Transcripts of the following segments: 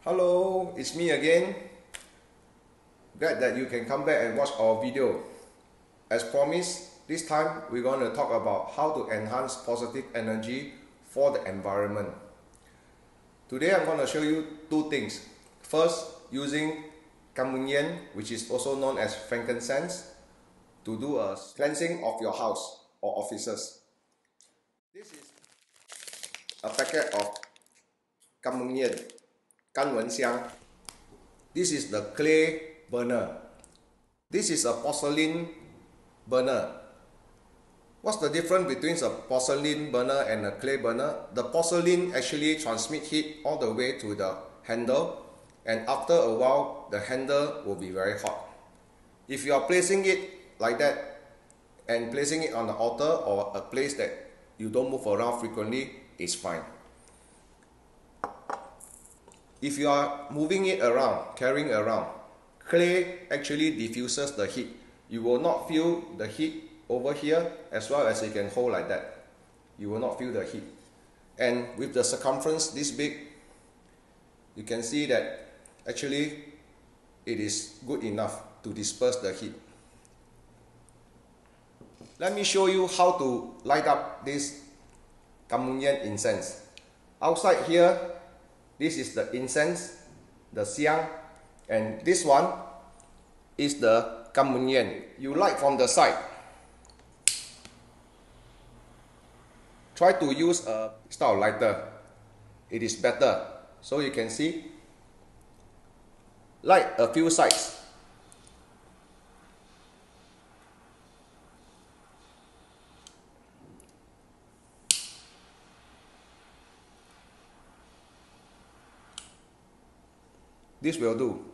Hello, it's me again. Glad that you can come back and watch our video. As promised, this time we're going to talk about how to enhance positive energy for the environment. Today I'm going to show you two things. First, using Kam Boon Yen, which is also known as Frankincense, to do a cleansing of your house or offices. This is a packet of Kam Boon Yen, This is the clay burner. This is a porcelain burner. What's the difference between a porcelain burner and a clay burner? The porcelain actually transmits heat all the way to the handle, and after a while the handle will be very hot. If you are placing it like that and placing it on the altar or a place that you don't move around frequently, it's fine. If you are moving it around, carrying around, clay actually diffuses the heat. You will not feel the heat over here as well as it can hold like that. You will not feel the heat. And with the circumference this big, you can see that actually it is good enough to disperse the heat. Let me show you how to light up this Kam Boon Yen incense. Outside here, this is the incense, the xiang, and this one is the Kam Boon Yen. You light from the side. Try to use a style lighter. It is better. So you can see, light a few sides. This will do.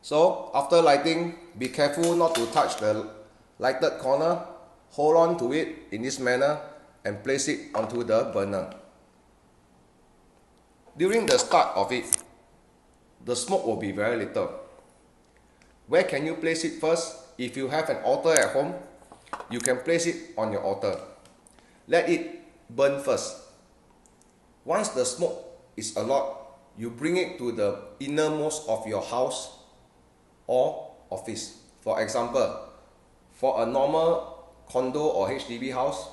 So after lighting, be careful not to touch the lighted corner. Hold on to it in this manner and place it onto the burner. During the start of it, the smoke will be very little. Where can you place it first? If you have an altar at home, you can place it on your altar. Let it burn first. Once the smoke is a lot, you bring it to the innermost of your house or office. For example, for a normal condo or HDB house,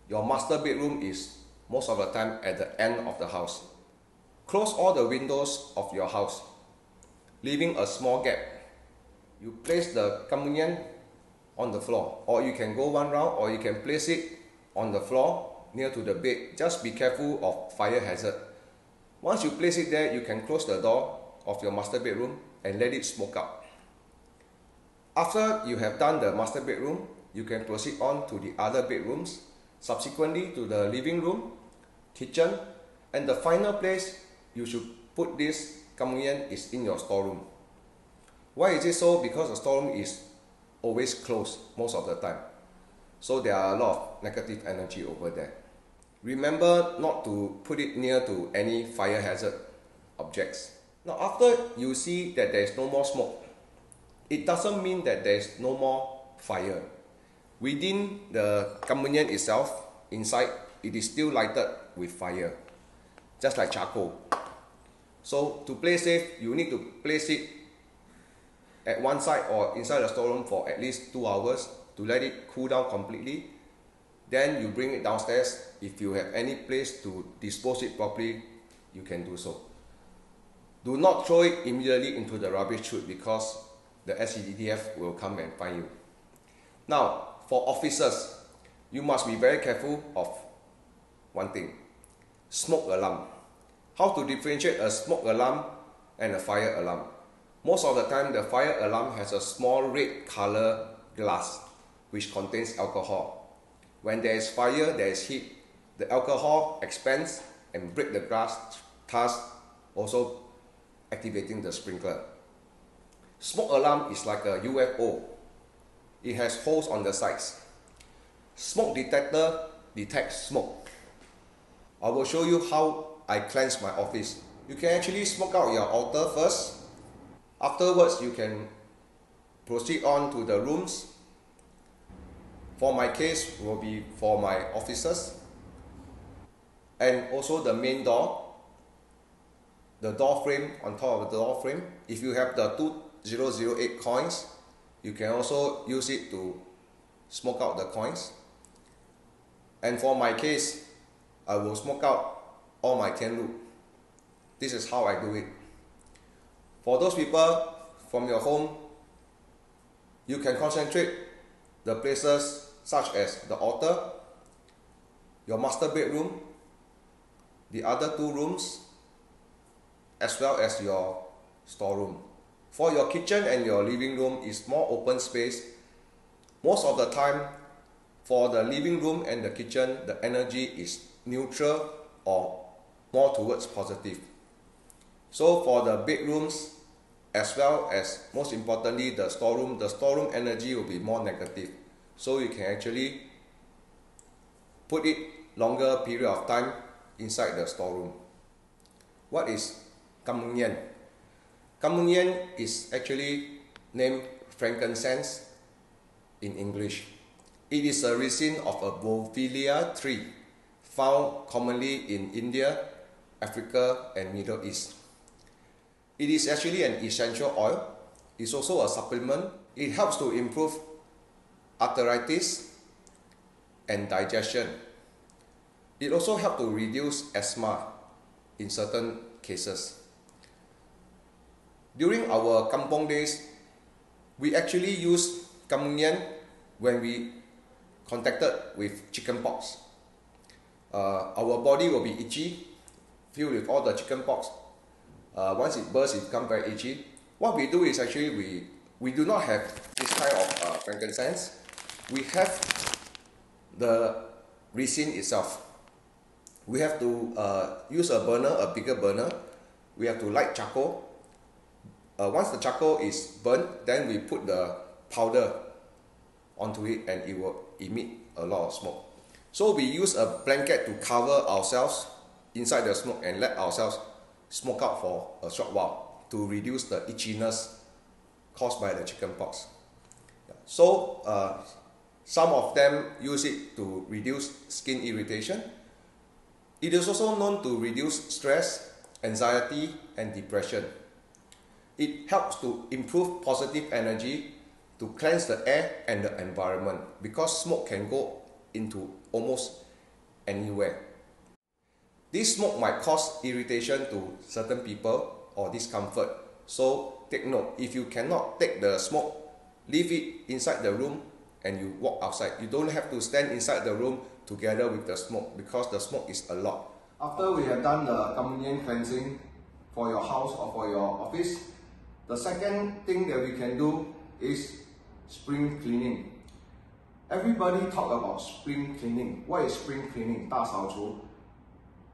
your master bedroom is most of the time at the end of the house. Close all the windows of your house, leaving a small gap. You place the Kam Boon Yen on the floor, or you can go one round, or you can place it on the floor near to the bed. Just be careful of fire hazard. Once you place it there, you can close the door of your master bedroom and let it smoke out. After you have done the master bedroom, you can proceed on to the other bedrooms, subsequently to the living room, kitchen, and the final place you should put this Kam Boon Yen is in your storeroom. Why is it so? Because the storeroom is always closed most of the time. So there are a lot of negative energy over there. Remember not to put it near to any fire hazard objects. Now after you see that there is no more smoke, it doesn't mean that there is no more fire. Within the Kam Boon Yen itself, inside, it is still lighted with fire, just like charcoal. So to play safe, you need to place it at one side or inside the storeroom for at least 2 hours to let it cool down completely. Then you bring it downstairs. If you have any place to dispose it properly, you can do so. Do not throw it immediately into the rubbish chute because the SCDF will come and find you. Now, for officers, you must be very careful of one thing: smoke alarm. How to differentiate a smoke alarm and a fire alarm? Most of the time, the fire alarm has a small red color glass which contains alcohol. When there is fire, there is heat. The alcohol expands and breaks the glass, thus also activating the sprinkler. Smoke alarm is like a UFO. It has holes on the sides. Smoke detector detects smoke. I will show you how I cleanse my office. You can actually smoke out your altar first. Afterwards, you can proceed on to the rooms. For my case, will be for my offices. And also the main door. the door frame, on top of the door frame. If you have the 2008 coins, you can also use it to smoke out the coins. And for my case, I will smoke out all my Tianlu. This is how I do it. For those people from your home, you can concentrate the places such as the altar, your master bedroom, the other two rooms, as well as your storeroom. For your kitchen and your living room is more open space. Most of the time, for the living room and the kitchen, the energy is neutral or more towards positive. So for the bedrooms, as well as most importantly the storeroom energy will be more negative. So you can actually put it longer period of time inside the storeroom. What is Kam Boon Yen? Kam Boon Yen is actually named Frankincense in English. It is a resin of a bougainvillea tree found commonly in India, Africa and Middle East. It is actually an essential oil. It's also a supplement. It helps to improve arthritis and digestion. It also helps to reduce asthma in certain cases. During our kampong days, we actually used Kam Boon Yen when we contacted with chicken pox. Our body will be itchy, filled with all the chicken pox. Once it bursts, it becomes very itchy. What we do is actually we do not have this kind of frankincense. We have the resin itself. We have to use a burner, a bigger burner. We have to light charcoal. Once the charcoal is burnt, then we put the powder onto it and it will emit a lot of smoke. So we use a blanket to cover ourselves inside the smoke and let ourselves smoke out for a short while to reduce the itchiness caused by the chicken pox. So some of them use it to reduce skin irritation. It is also known to reduce stress, anxiety and depression. It helps to improve positive energy, to cleanse the air and the environment, because smoke can go into almost anywhere. This smoke might cause irritation to certain people or discomfort. So take note, if you cannot take the smoke, leave it inside the room and you walk outside. You don't have to stand inside the room together with the smoke because the smoke is a lot. After we have done the Kam Boon Yen cleansing for your house or for your office, the second thing that we can do is spring cleaning. Everybody talk about spring cleaning. What is spring cleaning? 大扫除.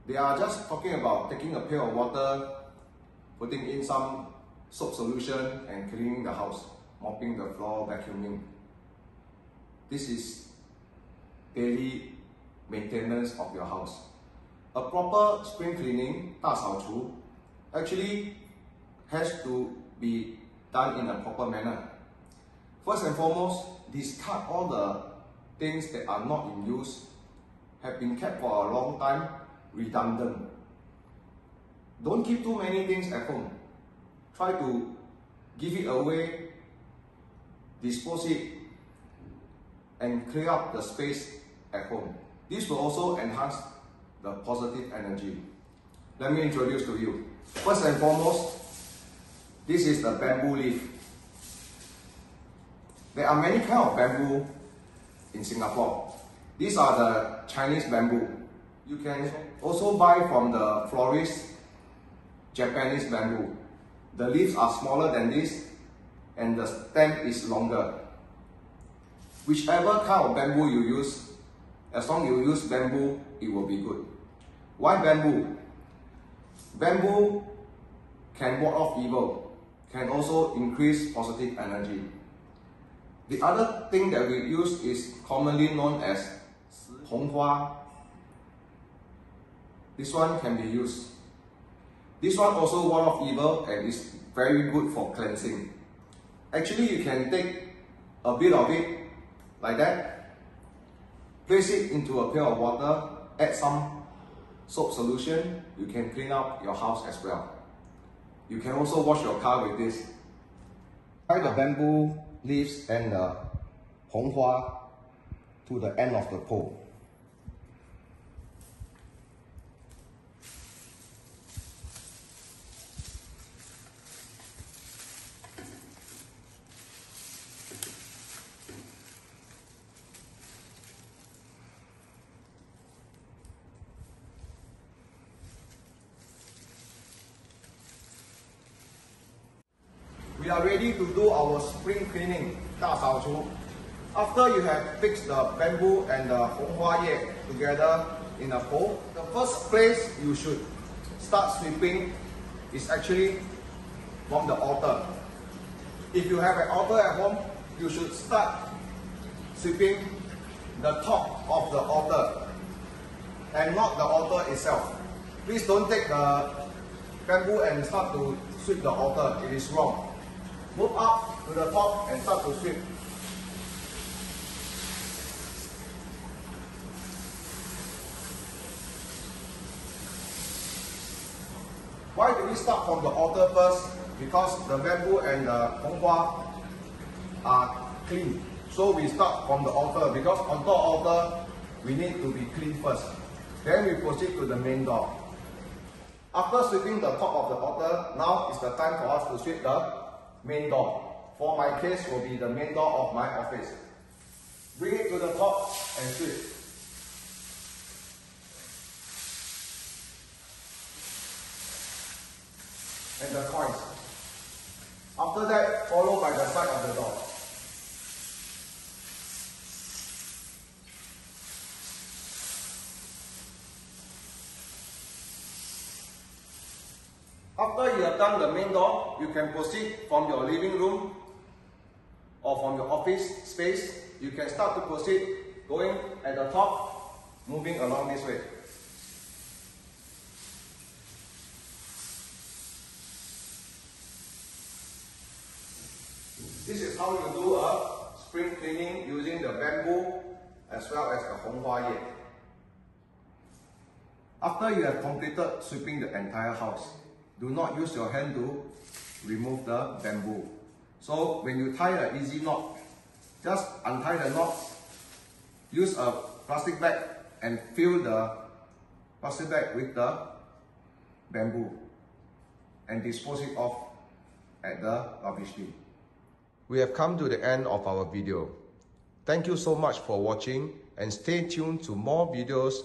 They are just talking about taking a pail of water, putting in some soap solution and cleaning the house, mopping the floor, vacuuming. This is daily maintenance of your house. A proper spring cleaning, 大扫除, actually has to be done in a proper manner. First and foremost, discard all the things that are not in use, have been kept for a long time, redundant. Don't keep too many things at home. Try to give it away, dispose it, and clear up the space at home. This will also enhance the positive energy. Let me introduce to you. First and foremost, this is the bamboo leaf. There are many kinds of bamboo in Singapore. These are the Chinese bamboo. You can also buy from the florist Japanese bamboo. The leaves are smaller than this and the stem is longer. Whichever kind of bamboo you use, as long as you use bamboo, it will be good. Why bamboo? Bamboo can ward off evil, can also increase positive energy. The other thing that we use is commonly known as honghua. This one can be used. This one also ward off evil and is very good for cleansing. Actually, you can take a bit of it like that, place it into a pail of water, add some soap solution, you can clean up your house as well. You can also wash your car with this. Tie the bamboo leaves and the honghua to the end of the pole. We are ready to do our spring cleaning, 大扫除. After you have fixed the bamboo and the honghua ye together in a pole, the first place you should start sweeping is actually from the altar. If you have an altar at home, you should start sweeping the top of the altar and not the altar itself. Please don't take the bamboo and start to sweep the altar, it is wrong. Move up to the top and start to sweep. Why do we start from the altar first? Because the bamboo and the honghua are clean. So we start from the altar because on top altar we need to be clean first. Then we proceed to the main door. After sweeping the top of the altar, now is the time for us to sweep the main door. For my case, will be the main door of my office. Bring it to the top and sweep. And the coins. After that, follow by the side of the door. After you have done the main door, you can proceed from your living room or from your office space. You can start to proceed going at the top, moving along this way. This is how you do a spring cleaning using the bamboo as well as the honghua ye. After you have completed sweeping the entire house, do not use your hand to remove the bamboo. So when you tie an easy knot, just untie the knot, use a plastic bag and fill the plastic bag with the bamboo and dispose it off at the rubbish bin. We have come to the end of our video. Thank you so much for watching and stay tuned to more videos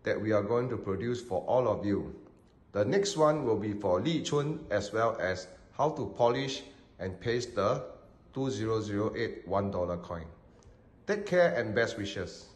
that we are going to produce for all of you. The next one will be for Li Chun as well as how to polish and paste the 2008 $1 coin. Take care and best wishes.